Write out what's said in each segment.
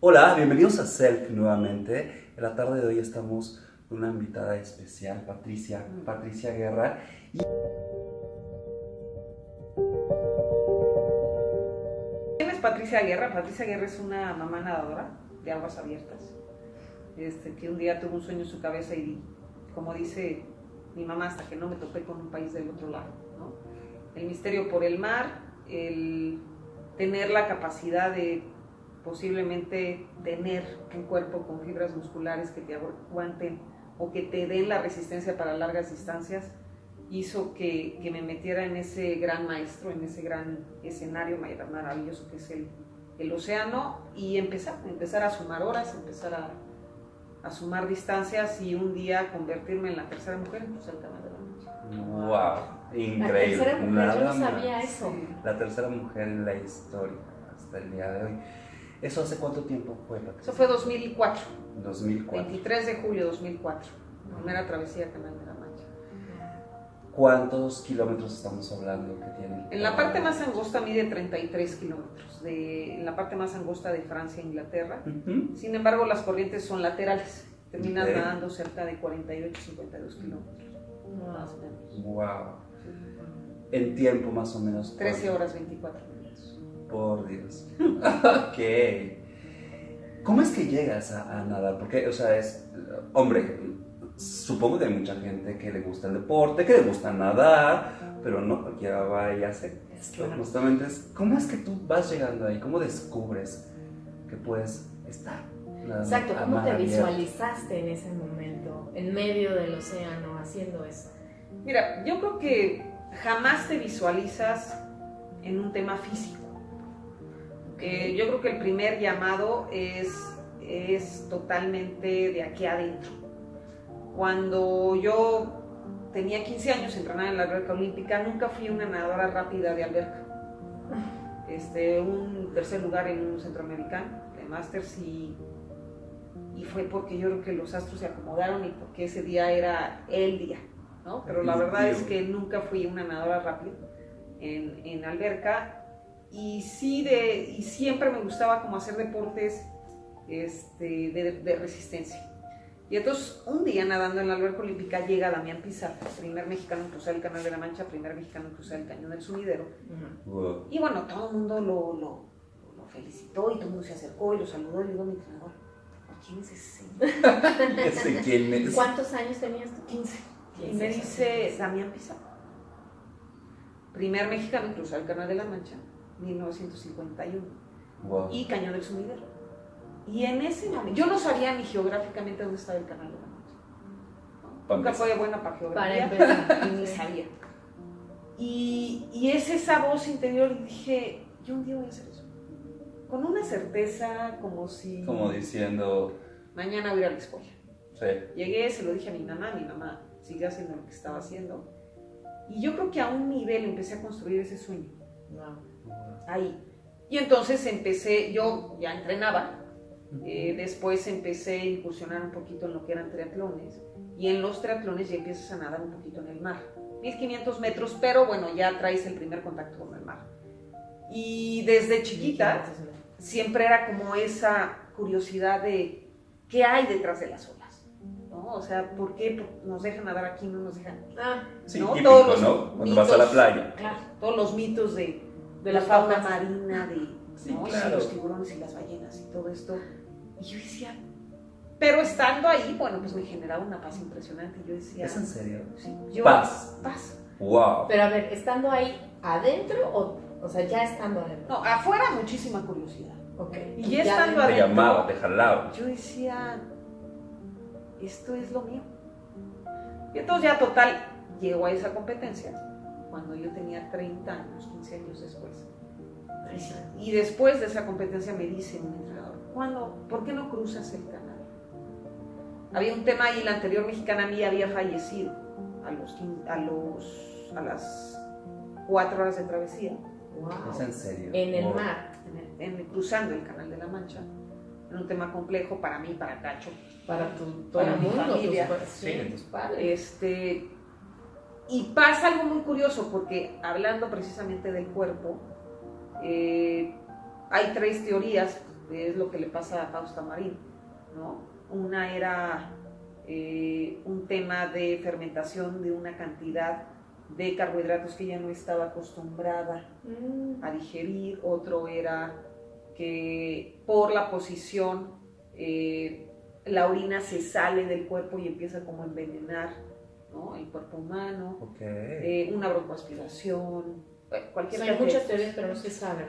Hola, bienvenidos a Self nuevamente. En la tarde de hoy estamos con una invitada especial, Patricia Guerra. ¿Quién es Patricia Guerra? Patricia Guerra es una mamá nadadora de aguas abiertas, que un día tuvo un sueño en su cabeza y, como dice mi mamá, hasta que no me topé con un país del otro lado, ¿no? El misterio por el mar, el tener la capacidad de posiblemente tener un cuerpo con fibras musculares que te aguanten o que te den la resistencia para largas distancias, hizo que me metiera en ese gran maestro, en ese gran escenario maravilloso que es el océano, y empezar a sumar horas, empezar a sumar distancias y un día convertirme en la tercera mujer en cruzar el Canal de la Mancha. ¡Wow! Increíble. La tercera mujer, Nada yo no sabía más. eso. Sí. La tercera mujer en la historia hasta el día de hoy. ¿Eso hace cuánto tiempo fue, Patricia? Eso fue 2004, 2004. 23 de julio de 2004, primera travesía Canal de la Mancha. ¿Cuántos kilómetros estamos hablando que tiene? En la parte más angosta mide 33 kilómetros, en la parte más angosta de Francia e Inglaterra. Sin embargo, las corrientes son laterales, terminas Ok. nadando cerca de 48, 52 kilómetros, más o menos. ¡Wow! En tiempo más o menos. 13 horas 24 minutos. Por Dios. Ok. ¿Cómo es que llegas a nadar? Porque, o sea, hombre, supongo que hay mucha gente que le gusta el deporte, que le gusta nadar, pero no cualquiera va y hace esto. Claro. Justamente ¿cómo es que tú vas llegando ahí? ¿Cómo descubres que puedes estar nadando Exacto, a ¿cómo mar te abierto? visualizaste en ese momento, en medio del océano, haciendo eso? Mira, yo creo que jamás te visualizas en un tema físico. Yo creo que el primer llamado es totalmente de aquí adentro. Cuando yo tenía 15 años, entrenaba en la alberca olímpica, nunca fui una nadadora rápida de alberca. Un tercer lugar en un centroamericano de Masters, y fue porque yo creo que los astros se acomodaron y porque ese día era el día, ¿no? Pero la verdad es que nunca fui una nadadora rápida en alberca, y siempre me gustaba como hacer deportes de resistencia. Y entonces, un día nadando en la alberca olímpica llega Damián Pizarro, primer mexicano en cruzar el Canal de la Mancha, primer mexicano en cruzar el Cañón del Sumidero. Wow. Y bueno, todo el mundo lo felicitó y todo el mundo se acercó y lo saludó. Y le digo a mi entrenador, ¿quién es ese señor? ¿Ese quién es? ¿Cuántos años tenías tú? 15. ¿Quién Y me es ese? dice, Damián Pizarro, primer mexicano en cruzar el Canal de la Mancha, 1951, Wow. y Cañón del Sumidero. Y en ese momento, yo no sabía ni geográficamente dónde estaba el Canal de la Mancha, ¿no? Nunca fue buena para geografía, Para empezar. y ni sabía. Y es esa voz interior, y dije, yo un día voy a hacer eso. Con una certeza, como si Como diciendo, mañana voy a ir a la escuela. sí. Llegué, se lo dije a mi mamá sigue haciendo lo que estaba haciendo. Y yo creo que a un nivel empecé a construir ese sueño, ahí. Y entonces yo ya entrenaba, después empecé a incursionar un poquito en lo que eran triatlones, y en los triatlones ya empiezas a nadar un poquito en el mar. 1500 metros, pero bueno, ya traes el primer contacto con el mar. Y desde chiquita siempre era como esa curiosidad de qué hay detrás de las olas, ¿no? O sea, ¿por qué nos dejan nadar aquí y no nos dejan? Sí, ¿no? típico, Todos los ¿no? Cuando mitos, vas a la playa. claro, todos los mitos de la los fauna papás. marina, Sí, ¿no? claro. Los tiburones y las ballenas y todo esto. Y yo decía, pero estando ahí, bueno, pues me generaba una paz impresionante. Yo decía, ¿Es en serio? sí, Paz. Paz. Wow. Pero a ver, ¿estando ahí adentro o sea, ya estando adentro? No, afuera muchísima curiosidad. Ok. Y ya estando Te adentro, llamaba, te jalaba. yo decía, esto es lo mío. Y entonces ya total, llego a esa competencia cuando yo tenía 30 años, 15 años después. Y después de esa competencia me dice un entrenador, ¿por qué no cruzas el canal? Había un tema ahí, la anterior mexicana mía había fallecido a las 4 horas de travesía, Wow. ¿Es en serio? En el Wow. mar, cruzando el Canal de la Mancha. Era un tema complejo para mí, para Cacho. para todo Para el mi mundo, familia. Sí. tus padres. Y pasa algo muy curioso, porque hablando precisamente del cuerpo, hay 3 teorías es lo que le pasa a Fausta Marín, ¿no? Una era un tema de fermentación de una cantidad de carbohidratos que ella no estaba acostumbrada a digerir, otro era que por la posición la orina se sale del cuerpo y empieza como a envenenar, ¿no?, el cuerpo humano, una broncoaspiración, cualquier hay muchas teorías, pero no se sabe.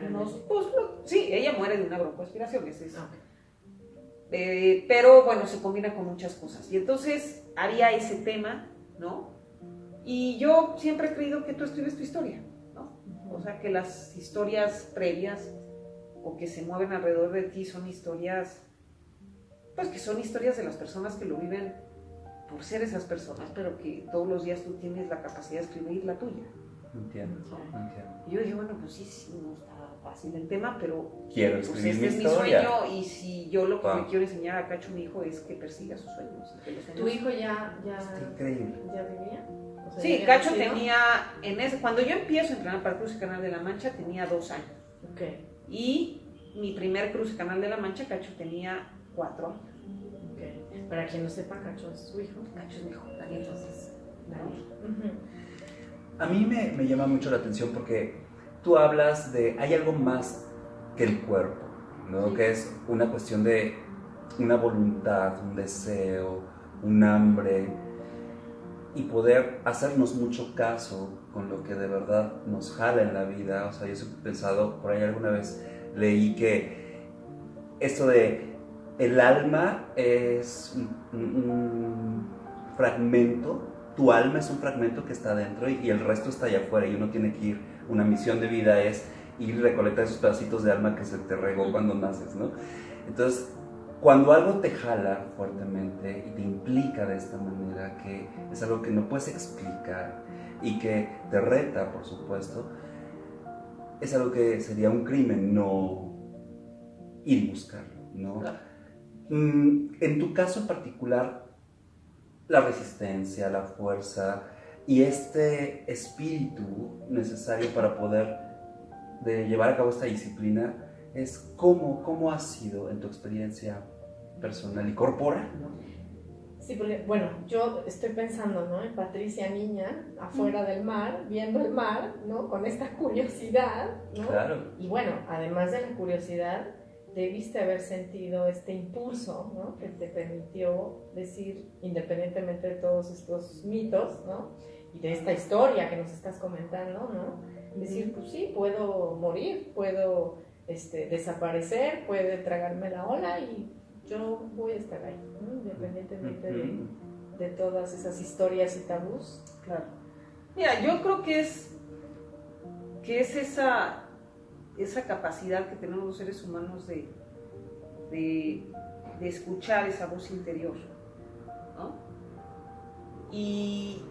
Pues, sí, ella muere de una broncoaspiración, ese es. Pero bueno, se combina con muchas cosas. Y entonces había ese tema, ¿no? Y yo siempre he creído que tú escribes tu historia, ¿no? O sea, que las historias previas o que se mueven alrededor de ti son historias, pues que son historias de las personas que lo viven por ser esas personas, pero que todos los días tú tienes la capacidad de escribir la tuya. Entiendo. Y yo dije, bueno, pues sí, no está fácil el tema, pero quiero pues escribir este es mi historia. sueño, y si yo lo que le quiero enseñar a Cacho, mi hijo, es que persiga sus sueños. Que los sueños... ¿Tu hijo ya increíble. ya vivía? O sea, Sí, ¿ya Cacho nacido? tenía, cuando yo empiezo a entrenar para Cruz y Canal de la Mancha, tenía 2 años. Okay. Y mi primer Cruz y Canal de la Mancha, Cacho tenía 4 años. Okay. Para quien no sepa, Cacho es su hijo. Cacho es mi hijo, Daniel, entonces. Daniel. A mí me llama mucho la atención porque tú hablas de, hay algo más que el cuerpo, ¿no? Sí. Que es una cuestión de una voluntad, un deseo, un hambre, y poder hacernos mucho caso con lo que de verdad nos jala en la vida. O sea, yo siempre he pensado, por ahí alguna vez leí que esto de el alma es un fragmento. Tu alma es un fragmento que está dentro y el resto está allá afuera, y uno tiene que ir, una misión de vida es ir y recolectar esos pedacitos de alma que se te regó cuando naces, ¿no? Entonces, cuando algo te jala fuertemente y te implica de esta manera, que es algo que no puedes explicar y que te reta, por supuesto, es algo que sería un crimen no ir y buscarlo, ¿no? Claro. En tu caso en particular, la resistencia, la fuerza y este espíritu necesario para poder llevar a cabo esta disciplina es cómo ha sido en tu experiencia personal y corporal, ¿no? Sí, porque, bueno, yo estoy pensando, ¿no?, en Patricia niña, afuera del mar, viendo el mar, ¿no?, con esta curiosidad, ¿no? Claro. Y bueno, además de la curiosidad, debiste haber sentido este impulso, ¿no?, que te permitió decir, independientemente de todos estos mitos, ¿no?, y de esta historia que nos estás comentando, ¿no?, decir, pues sí, puedo morir, puedo desaparecer, puede tragarme la ola y yo voy a estar ahí, ¿no?, independientemente de todas esas historias y tabús. Claro. Mira, yo creo que es esa capacidad que tenemos los seres humanos de escuchar esa voz interior, ¿no? Y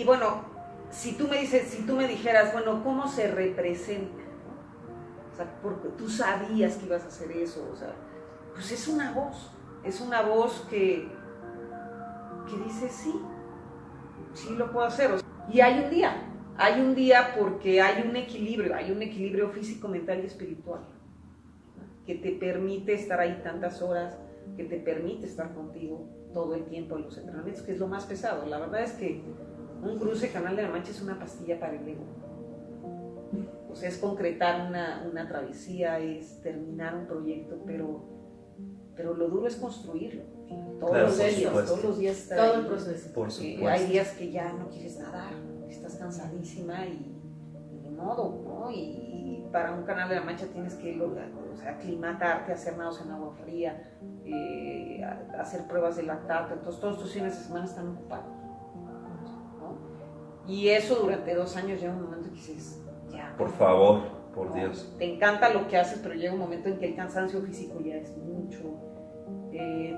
bueno, si tú me dijeras, bueno, ¿cómo se representa? ¿No? O sea, porque tú sabías que ibas a hacer eso, o sea, pues es una voz que dice, sí lo puedo hacer. O sea, y hay un día porque hay un equilibrio físico, mental y espiritual, ¿no?, que te permite estar ahí tantas horas, que te permite estar contigo todo el tiempo en los entrenamientos, que es lo más pesado. La verdad es que un cruce Canal de la Mancha es una pastilla para el ego. O sea, es concretar una travesía, es terminar un proyecto, pero lo duro es construirlo. Todos los días estar Todo ahí. el proceso. Por supuesto. Hay días que ya no quieres nadar, estás cansadísima y de modo, ¿no? Y para un Canal de la Mancha tienes que aclimatarte, hacer nados en agua fría, hacer pruebas de lactato. Entonces todos tus fines de semana están ocupados, ¿no? Y eso durante 2 años llega un momento que dices, ya. Por favor, por ¿no? Dios. Te encanta lo que haces, pero llega un momento en que el cansancio físico ya es mucho.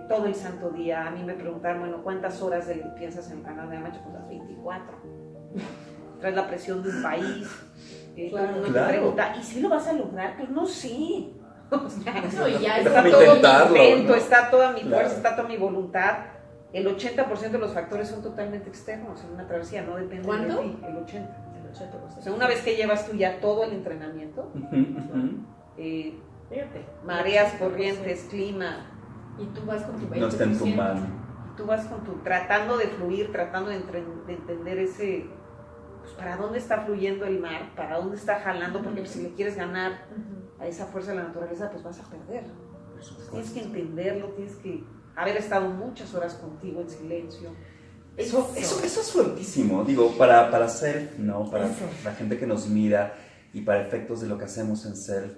Todo el santo día. A mí me preguntaron, bueno, ¿cuántas horas piensas en el Canal de la Mancha? Pues las 24. Traes la presión de un país. Todo el mundo te pregunta, ¿y si lo vas a lograr? Pues no sé. O sea, No, y ya está Déjame todo mi intentarlo, intento, ¿no? está toda mi Claro. fuerza, está toda mi voluntad. El 80% de los factores son totalmente externos en una travesía, no depende ¿Cuánto? de ti. El 80%. El 80%. O sea, una vez que llevas tú ya todo el entrenamiento, Fíjate. Mareas, corrientes, clima. Y tú vas con tu 20%. No está en tu mano. Tú vas con tu, tratando de fluir, tratando de entender ese, pues para dónde está fluyendo el mar, para dónde está jalando, porque si le quieres ganar a esa fuerza de la naturaleza, pues vas a perder. Tienes que entenderlo, tienes que haber estado muchas horas contigo en silencio. Eso es fuertísimo, digo, para Self, ¿no? Para la gente que nos mira y para efectos de lo que hacemos en Self.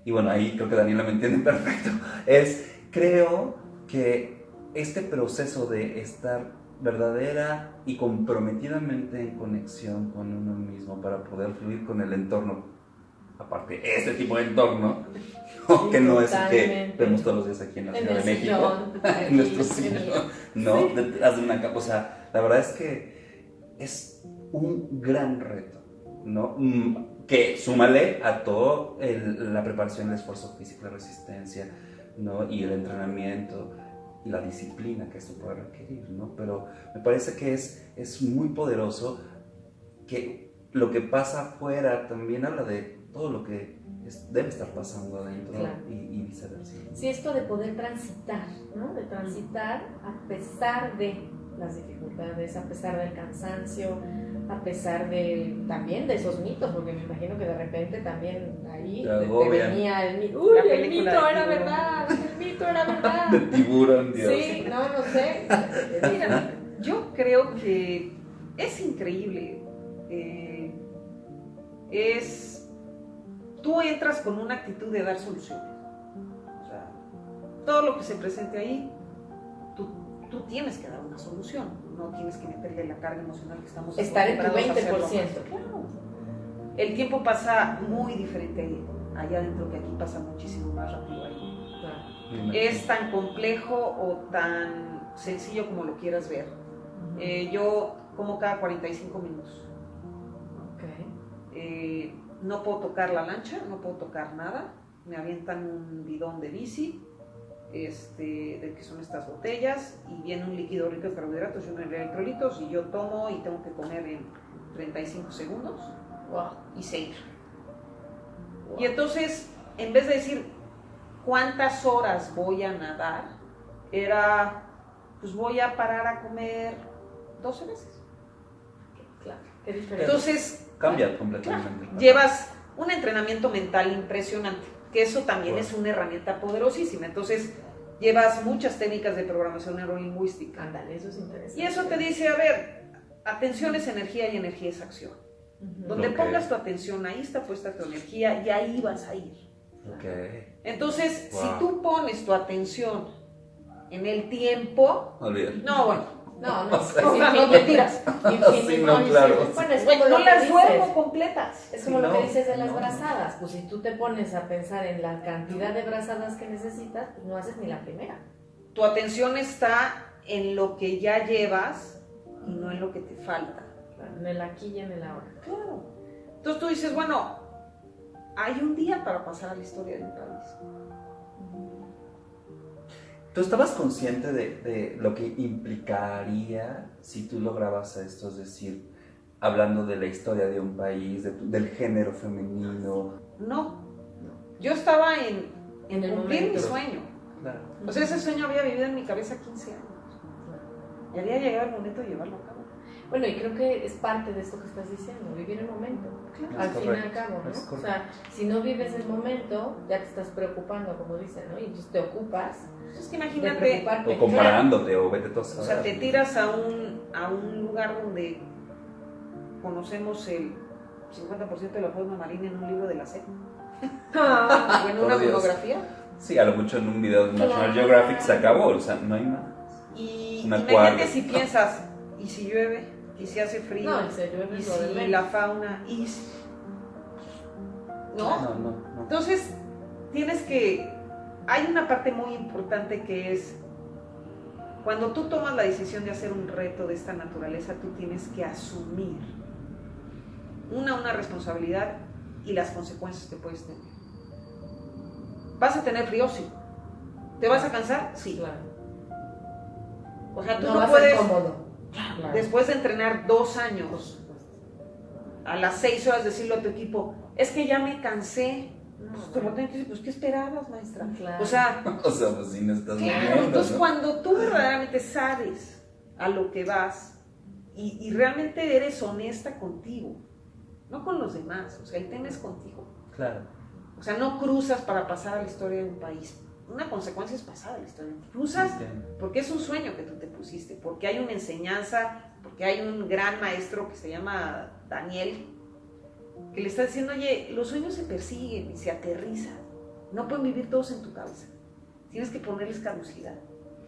Y bueno, ahí creo que Daniela me entiende perfecto. Creo que este proceso de estar verdadera y comprometidamente en conexión con uno mismo para poder fluir con el entorno, aparte este tipo de entorno, ¿no? Que no es el que vemos todos los días aquí en la Ciudad de México, en nuestro sillón, ¿no? Sí. Detrás de una capa. O sea, la verdad es que es un gran reto, ¿no? Que súmale a todo la preparación, el esfuerzo físico, la resistencia, ¿no? Y el entrenamiento y la disciplina que esto puede requerir, ¿no? Pero me parece que es muy poderoso que lo que pasa afuera también habla de todo lo que debe estar pasando adentro, claro. y viceversa. Sí, esto de poder transitar, ¿no? De transitar a pesar de las dificultades, a pesar del cansancio, a pesar también de esos mitos, porque me imagino que de repente también ahí te venía el mito. ¡Uy, el mito era verdad! ¡El mito era verdad! De tiburón, Dios. Sí, no sé. Mira, yo creo que es increíble. Tú entras con una actitud de dar soluciones. O sea, todo lo que se presente ahí, tú tienes que dar una solución. No tienes que meterle la carga emocional que estamos estar en tu 20%. Claro. El tiempo pasa muy diferente ahí, allá adentro, que aquí pasa muchísimo más rápido ahí. Claro. Es tan complejo o tan sencillo como lo quieras ver. Yo como cada 45 minutos. Okay. No puedo tocar la lancha, no puedo tocar nada. Me avientan un bidón de bici, de que son estas botellas, y viene un líquido rico en carbohidratos y uno en electrolitos, y yo tomo y tengo que comer en 35 segundos. Wow. Y seguir. Wow. Y entonces, en vez de decir cuántas horas voy a nadar, era, pues voy a parar a comer 12 veces. Claro, qué diferente. Entonces, cambia completamente. claro, llevas un entrenamiento mental impresionante, que eso también Bueno. es una herramienta poderosísima. Entonces, llevas muchas técnicas de programación neurolingüística. Ándale, eso es interesante. Y eso te dice, a ver, atención es energía y energía es acción. Donde Ok. pongas tu atención, ahí está puesta tu energía y ahí vas a ir. Ok. Entonces, Wow. si tú pones tu atención en el tiempo, Olvídate. no, bueno, No, O sea, no te tiras. Sí, no, claro. Bueno, es Bueno, como no lo que las duermo dices. completas. Es como Sí, lo que no, dices de las no. brazadas. Pues si tú te pones a pensar en la cantidad de brazadas que necesitas, pues no haces ni la primera. Tu atención está en lo que ya llevas y no en lo que te falta. En el aquí y en el ahora. Claro. Entonces tú dices, bueno, hay un día para pasar a la historia de un país. ¿Tú estabas consciente de lo que implicaría si tú lograbas esto? Es decir, hablando de la historia de un país, del género femenino. No. Yo estaba en En el cumplir mi momento. sueño. Claro. O sea, ese sueño había vivido en mi cabeza 15 años. Y había llegado el momento de llevarlo a cabo. Bueno, y creo que es parte de esto que estás diciendo, vivir el momento. Claro. Al Es fin y correcto, al cabo, ¿no? es O correcto. sea, si no vives el momento, ya te estás preocupando, como dicen, ¿no? Y entonces te ocupas Es que de imagínate, preocuparte. O comparándote, o vete todos a o sea, saber. te tiras a un lugar donde conocemos el 50% de la fauna marina en un libro de la SEP. O en Por una Dios. monografía. Sí, a lo mucho en un video de National Claro. Geographic se acabó, o sea, no hay más. Y Una imagínate cuadra. si piensas, ¿y si llueve? ¿Y si hace frío? No, en serio, ¿Y es lo de si menos. la fauna? ¿Y si... ¿No? No. Entonces, tienes que... Hay una parte muy importante que es... Cuando tú tomas la decisión de hacer un reto de esta naturaleza, tú tienes que asumir una responsabilidad y las consecuencias que puedes tener. ¿Vas a tener frío? Sí. ¿Te vas a cansar? Sí. Claro. O sea, tú No no, va a ser puedes, cómodo. Claro. después de entrenar 2 Por años, supuesto. a las 6 horas decirle a tu equipo, es que ya me cansé. Pues te lo tengo que decir, pues ¿qué esperabas, maestra? Claro. O sea, pues si no estás claro, viviendo, entonces ¿no? cuando tú verdaderamente sabes a lo que vas y realmente eres honesta contigo, no con los demás, o sea, el tema es contigo. Claro. O sea, no cruzas para pasar a la historia de un país. Una consecuencia es pasar a la historia. Cruzas Entiendo. porque es un sueño que tú te pusiste, porque hay una enseñanza, porque hay un gran maestro que se llama Daniel, que le está diciendo, oye, los sueños se persiguen y se aterrizan. No pueden vivir todos en tu cabeza. Tienes que ponerles caducidad.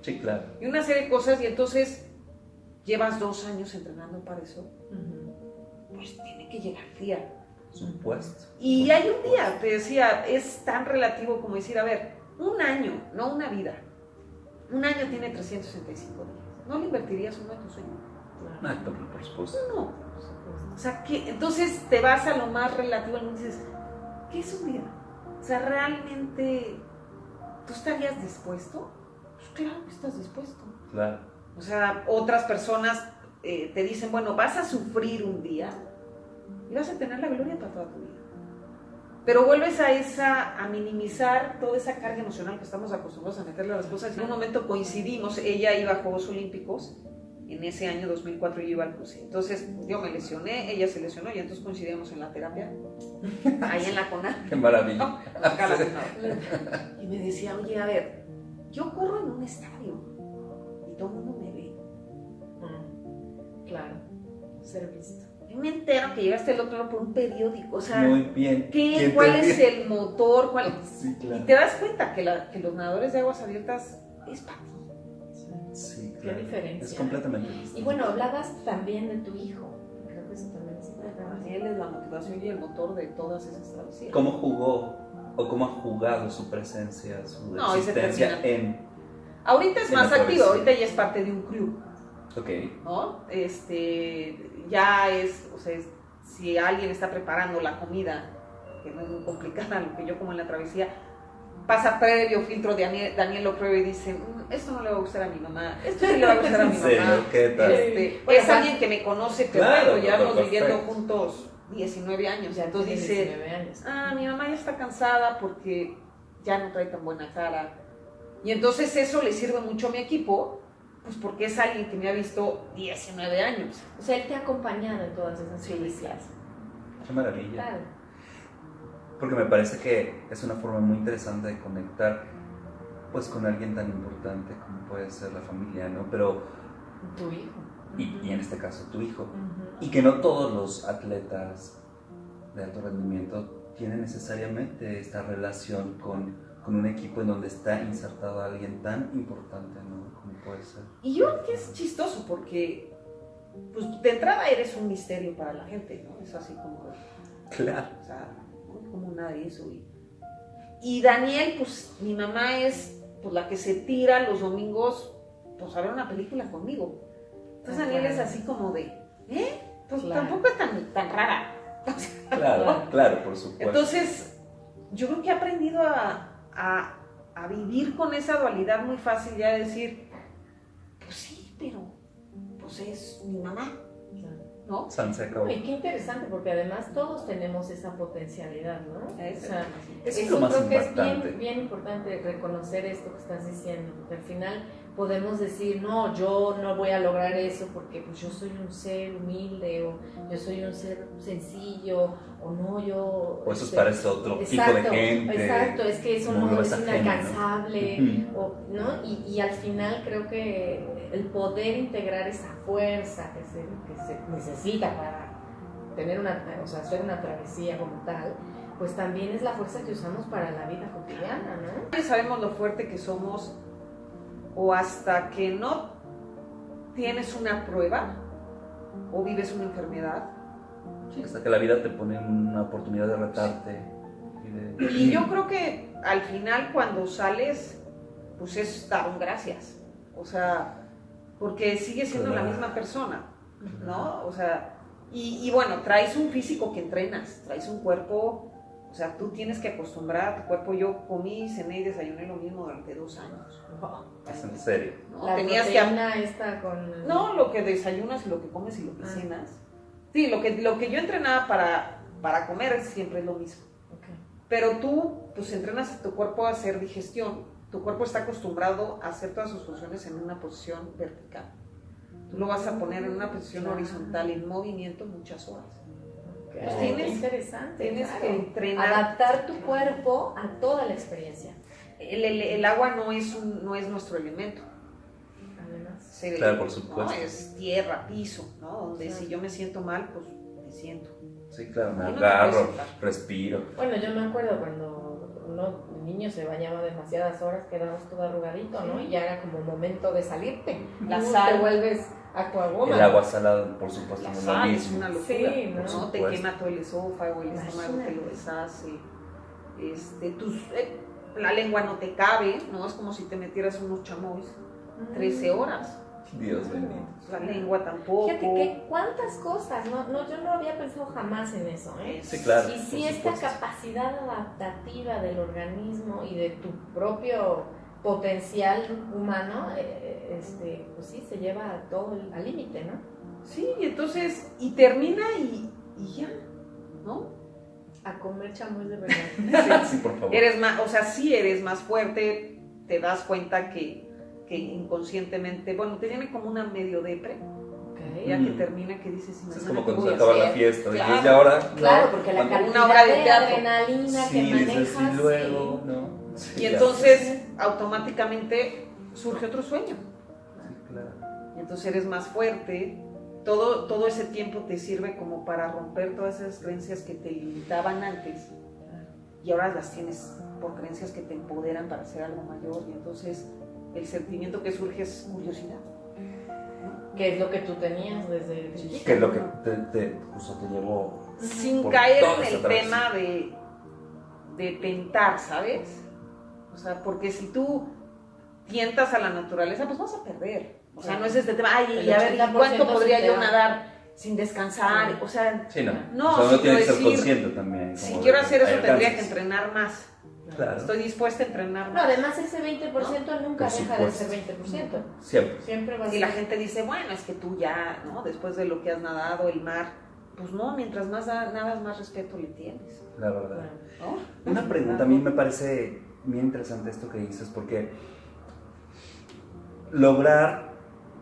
Sí, claro. Y una serie de cosas, y entonces llevas 2 años entrenando para eso, pues tiene que llegar el día. Supuesto. Y hay un día, te decía, es tan relativo como decir, a ver, un año, no una vida. Un año tiene 365 días. ¿No le invertirías uno de tus sueños? Ah, por supuesto. No. O sea, que entonces te vas a lo más relativo y dices, ¿qué es un día? O sea, ¿realmente tú estarías dispuesto? Pues claro que estás dispuesto. Claro. O sea, otras personas te dicen, bueno, vas a sufrir un día y vas a tener la gloria para toda tu vida. Pero vuelves a minimizar toda esa carga emocional que estamos acostumbrados a meterle a las cosas. En un momento coincidimos, ella iba a Juegos Olímpicos, en ese año 2004 yo iba al cruce. Entonces yo me lesioné, ella se lesionó y entonces coincidimos en la terapia, ahí en la CONAD. Qué maravilla. No, acá la CONAD. Y me decía, oye, a ver, yo corro en un estadio y todo el mundo me ve. Claro, ser visto. Yo me entero que llegaste al otro lado por un periódico, o sea, Muy bien. ¿Quién ¿cuál te es el motor? Sí, Y claro. te das cuenta que los nadadores de aguas abiertas es para ti. Sí, Qué claro. diferencia. Es completamente distinto. Y bueno, hablabas también de tu hijo. Creo que eso también es importante. Él es la motivación y el motor de todas esas travesías. ¿Cómo jugó o cómo ha jugado su presencia, su No, ese existencia termina. en... Ahorita es en más la activo, travesía? ahorita ya es parte de un crew, Ok. ¿no? Ya es, o sea, si alguien está preparando la comida, que no es muy complicada, lo que yo como en la travesía, pasa previo filtro, Daniel lo prueba y dice, esto no le va a gustar a mi mamá, esto sí le va a gustar a mi ¿En mamá. serio? ¿Qué tal? Bueno, Es alguien que me conoce perfecto, Claro, llevamos perfecto. viviendo juntos 19 años, Ya entonces tiene dice, 19 años. mi mamá ya está cansada porque ya no trae tan buena cara. Y entonces eso le sirve mucho a mi equipo, pues porque es alguien que me ha visto 19 años. O sea, él te ha acompañado en todas esas Sí, felicidades. Qué maravilla. Claro. Porque me parece que es una forma muy interesante de conectar pues con alguien tan importante como puede ser la familia, ¿no? Pero, Tu hijo. y en este caso tu hijo. Ujú. Y que no todos los atletas de alto rendimiento tienen necesariamente esta relación con un equipo en donde está insertado alguien tan importante, ¿no? Como puede ser. Y yo creo que es chistoso porque, pues de entrada eres un misterio para la gente, ¿no? Es así como, Claro. o sea, ¿no? Como nada de eso. Y Daniel, pues mi mamá es pues, la que se tira los domingos pues a ver una película conmigo. Entonces Daniel es así como de, pues Claro. tampoco es tan rara. Claro, por supuesto. Entonces, yo creo que he aprendido a vivir con esa dualidad muy fácil, ya de decir, pues sí, pero pues es mi mamá, ¿no? San se acabó. Y qué interesante, porque además todos tenemos esa potencialidad, ¿no? O sea, Eso es eso lo más creo que es impactante. bien importante reconocer esto que estás diciendo, porque al final podemos decir, no, yo no voy a lograr eso porque pues, yo soy un ser humilde, o yo soy un ser sencillo, o no, yo... O eso es para ese otro tipo de gente. Exacto, es que eso Como no lo es ves ajeno, ¿no? inalcanzable, o, ¿no? Y al final creo que el poder integrar esa fuerza que se necesita para tener hacer una travesía como tal, pues también es la fuerza que usamos para la vida cotidiana, ¿no? Ya sabemos lo fuerte que somos o hasta que no tienes una prueba o vives una enfermedad. Sí, hasta que la vida te pone una oportunidad de retarte. Y yo creo que al final cuando sales, pues es dar un gracias. O sea, porque sigues siendo la misma persona, ¿no? O sea, y bueno, traes un físico que entrenas, traes un cuerpo, o sea, tú tienes que acostumbrar a tu cuerpo. Yo comí, cené y desayuné lo mismo durante 2 años. Es en serio. ¿No? La Tenías proteína esta con... No, lo que desayunas y lo que comes y lo que cenas. Sí, lo que yo entrenaba para comer siempre es lo mismo. Okay. Pero tú, pues entrenas a tu cuerpo a hacer digestión. Tu cuerpo está acostumbrado a hacer todas sus funciones en una posición vertical. Tú lo vas a poner en una posición horizontal en movimiento muchas horas. Pues tienes- interesante. Tienes claro. que entrenar. Adaptar tu cuerpo a toda la experiencia. El agua no es nuestro elemento. Además. Claro, por supuesto. ¿no? Es tierra, piso, ¿no? Donde Sí. si yo me siento mal, pues me siento. Sí, claro, me Ahí no te agarro, puedes sentar. respiro. Bueno, yo me acuerdo cuando el niño se bañaba demasiadas horas, quedabas todo arrugadito, ¿no? Y ya era como momento de salirte. La Tú sal. te vuelves Aquagoma. El agua salada, por supuesto, La no es sal lo es mismo. una locura. Sí, ¿no? ¿no? Te supuesto. quema todo el esófago, el estómago te lo deshace. La lengua no te cabe, ¿no? Es como si te metieras unos chamois 13 horas. Dios bendito. La lengua tampoco. Fíjate que cuántas cosas, yo no había pensado jamás en eso, ¿eh? Sí, claro. Y por sí, esta supuesto. capacidad adaptativa del organismo y de tu propio potencial humano, pues sí, se lleva todo al límite, ¿no? Sí, y entonces, y termina y ya, ¿no? A comer chamois de verdad. Sí, por favor. Eres más, o sea, sí eres más fuerte, te das cuenta que inconscientemente, bueno, te viene como una medio depre, Ok. ya que termina que dices, Es mañana como qué cuando voy se a acaba la hacer. fiesta. Claro. Y ahora. Claro, ¿no? porque la Cuando- cantidad una obra de de teatro. adrenalina que Sí, dices, manejas. y luego, ¿no? Sí, Y ya. entonces automáticamente surge otro sueño. Sí, claro. Y entonces eres más fuerte. Todo ese tiempo te sirve como para romper todas esas creencias que te limitaban antes. Y ahora las tienes por creencias que te empoderan para hacer algo mayor. Y entonces el sentimiento que surge es curiosidad. Que es lo que tú tenías desde chiquita. Que es lo que justo te llevó. Sin Por caer toda en esa el travesía. tema de tentar, ¿sabes? O sea, porque si tú tientas a la naturaleza, pues vas a perder. O sea, Claro. no es este tema, ay, El a ver, ¿y 80% cuánto podría se te yo va. nadar sin descansar? O sea, Sí, no. No, O sea, uno sí, tiene que quiero ser decir, consciente también. si como quiero de hacer eso hay tendría que alcances. entrenar más. Claro. Estoy dispuesta a entrenar No, más. además ese 20% nunca Por deja de supuesto. ser 20%. Siempre. Siempre va a Y ser. la gente dice, bueno, es que tú ya, ¿no? Después de lo que has nadado, el mar, pues no, mientras más nadas, más respeto le tienes, La verdad. ¿no? Una pregunta, a mí me parece bien interesante esto que dices, porque lograr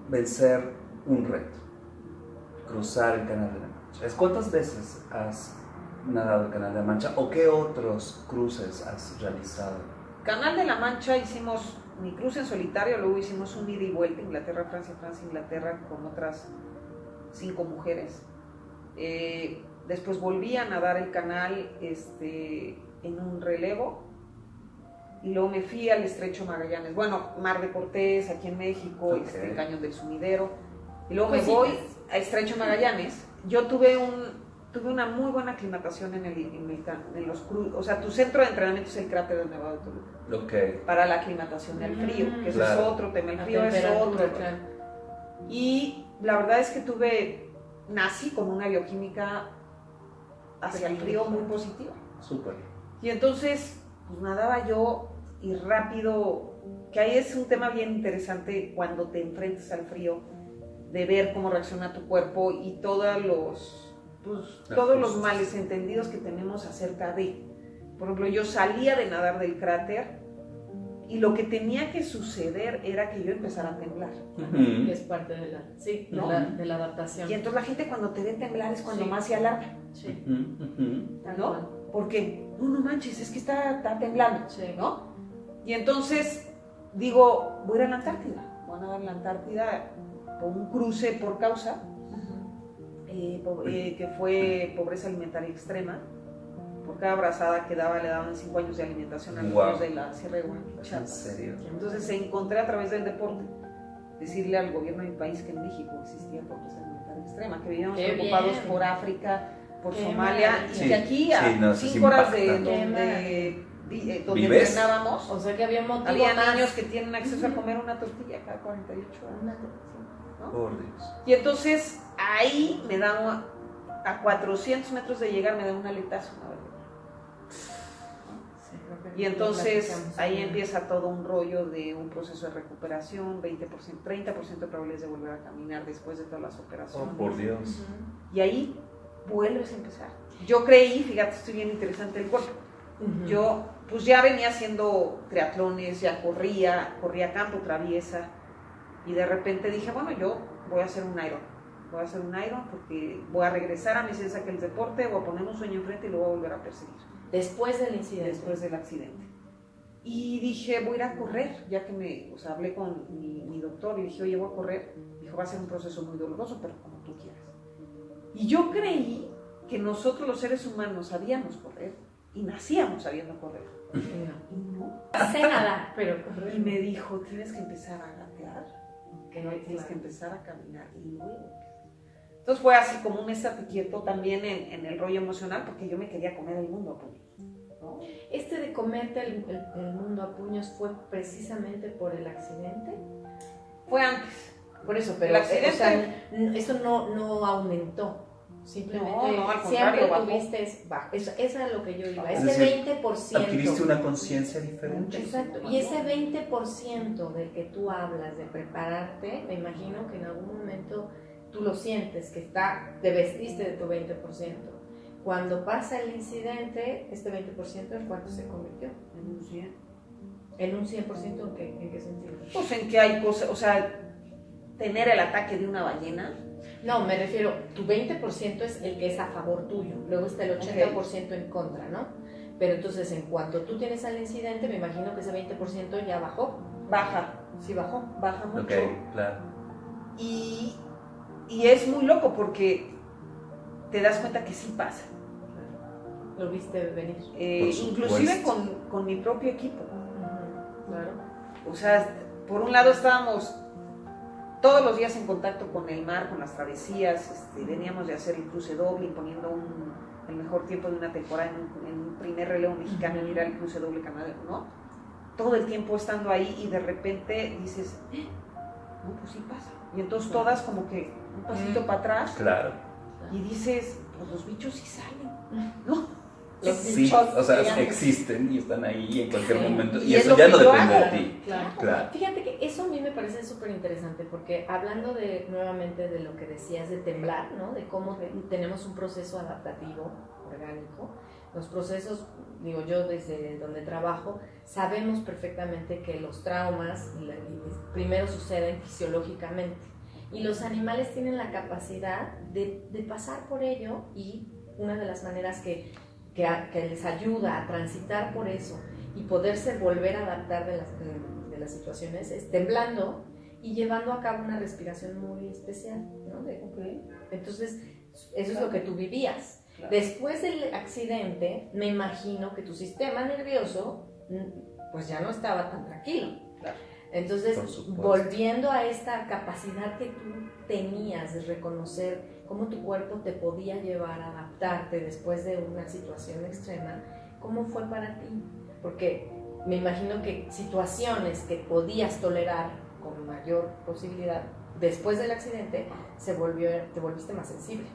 vencer un reto, cruzar el Canal de la Mancha. ¿Cuántas veces has nadado el Canal de la Mancha o qué otros cruces has realizado? Canal de la Mancha hicimos mi cruce en solitario, luego hicimos un ida y vuelta, Inglaterra, Francia, Francia, Inglaterra, con otras 5 mujeres. Después volví a nadar el canal en un relevo y luego me fui al Estrecho Magallanes, bueno, Mar de Cortés, aquí en México, Ok. Caños del Sumidero, y luego Pues me sí, voy pues. a Estrecho Magallanes. Yo tuve una muy buena aclimatación en los cruces, o sea, tu centro de entrenamiento es el cráter del Nevado de Toluca, Ok. para la aclimatación al frío, que eso Claro. es otro tema, el La frío es temperatura, otro. claro. Y la verdad es que nací con una bioquímica hacia el frío muy positiva. Súper. Y entonces, pues nadaba yo y rápido, que ahí es un tema bien interesante cuando te enfrentas al frío, de ver cómo reacciona tu cuerpo y todos los males entendidos que tenemos acerca de. Por ejemplo, yo salía de nadar del cráter y lo que tenía que suceder era que yo empezara a temblar. Y es parte de la, sí, ¿No? de la adaptación. Y entonces la gente cuando te ve temblar es cuando Sí. más se alarma, Sí, tal ¿no? cual. Porque, no manches, es que está temblando, Sí. ¿no? Y entonces digo, voy a ir a la Antártida, voy a nadar en la Antártida por un cruce por causa, que fue pobreza alimentaria extrema. Por cada abrazada que daba le daban 5 años de alimentación a los Wow. niños de la Sierra de Huaquí, ¿En Chiapas. serio? Entonces encontré a través del deporte decirle al gobierno de mi país que en México existía pobreza alimentaria extrema, que vivíamos ¡Qué preocupados bien! por África, por ¡Qué Somalia, maravilla! y que aquí a Sí, no, eso es 5 horas de impactante. donde ¿Vives? entrenábamos, O sea que había motivo había más. niños que tienen acceso a comer una tortilla cada 48 horas. ¿no? Por Dios. Y entonces ahí me da a 400 metros de llegar me da un aletazo, una verdad. Sí, creo que Y entonces platicamos. ahí empieza todo un rollo de un proceso de recuperación, 20%, 30% de probabilidades de volver a caminar después de todas las Oh, operaciones. por Dios. Ujú. Y ahí vuelves a empezar. Yo creí, fíjate, esto es bien interesante el cuerpo. Yo pues ya venía haciendo triatlones, ya corría campo traviesa y de repente dije, bueno, yo voy a hacer un Iron porque voy a regresar a mi esencia que el deporte, voy a poner un sueño enfrente y lo voy a volver a perseguir. Después del incidente. Después del accidente. Y dije, voy a ir a correr, ya que hablé con mi doctor y dije, oye, voy a correr. Dijo, va a ser un proceso muy doloroso, pero como tú quieras. Y yo creí que nosotros los seres humanos sabíamos correr y nacíamos sabiendo correr. Y no. Sé nadar, pero Y me dijo, tienes que empezar a gatear, tienes que empezar a caminar y luego. Entonces fue así como un estate quieto también en el rollo emocional, porque yo me quería comer el mundo a puños, ¿no? Este de comerte el mundo a puños fue precisamente por el accidente. Fue antes. Por eso, pero El accidente, o sea, eso no aumentó. Simplemente no, al siempre contrario, bajó. tuviste bajo. Eso es lo que yo iba. Es Ese decir, 20%. Adquiriste una conciencia diferente. Exacto. Y ese 20% del que tú hablas de prepararte, me imagino que en algún momento tú lo sientes, que te vestiste de tu 20%. Cuando pasa el incidente, este 20% ¿en cuánto se convirtió? En un 100. ¿En un 100%? ¿En qué sentido? Pues en que hay cosas, o sea, tener el ataque de una ballena. No, me refiero, tu 20% es el que es a favor tuyo, luego está el 80% en contra, ¿no? Pero entonces, en cuanto tú tienes el incidente, me imagino que ese 20% ya bajó. Baja, Sí bajó. baja mucho. Ok, claro. Y es muy loco porque te das cuenta que sí pasa. Lo viste venir. Inclusive con mi propio equipo. Claro. O sea, por un lado estábamos todos los días en contacto con el mar, con las travesías, veníamos de hacer el cruce doble, poniendo el mejor tiempo de una temporada en un primer relevo mexicano y ir al cruce doble canal, ¿no? Todo el tiempo estando ahí y de repente dices, no, pues sí pasa. Y entonces todas como que un pasito para atrás Claro. y dices, pues los bichos sí salen, ¿no? Sí, o sea, existen y están ahí en cualquier momento. Y es eso lo ya que no yo depende hago. de ti. Claro. Fíjate que eso a mí me parece súper interesante porque hablando nuevamente de lo que decías de temblar, ¿no? De cómo tenemos un proceso adaptativo, orgánico. Los procesos, digo yo desde donde trabajo, sabemos perfectamente que los traumas primero suceden fisiológicamente y los animales tienen la capacidad de pasar por ello y una de las maneras que les ayuda a transitar por eso y poderse volver a adaptar de las situaciones es temblando y llevando a cabo una respiración muy especial, ¿no? Entonces, eso es lo que tú vivías. Claro. Después del accidente, me imagino que tu sistema nervioso pues ya no estaba tan tranquilo. Claro. Entonces, Por supuesto. volviendo a esta capacidad que tú tenías de reconocer cómo tu cuerpo te podía llevar a adaptarte después de una situación extrema, ¿cómo fue para ti? Porque me imagino que situaciones que podías tolerar con mayor posibilidad después del accidente, te volviste más sensible.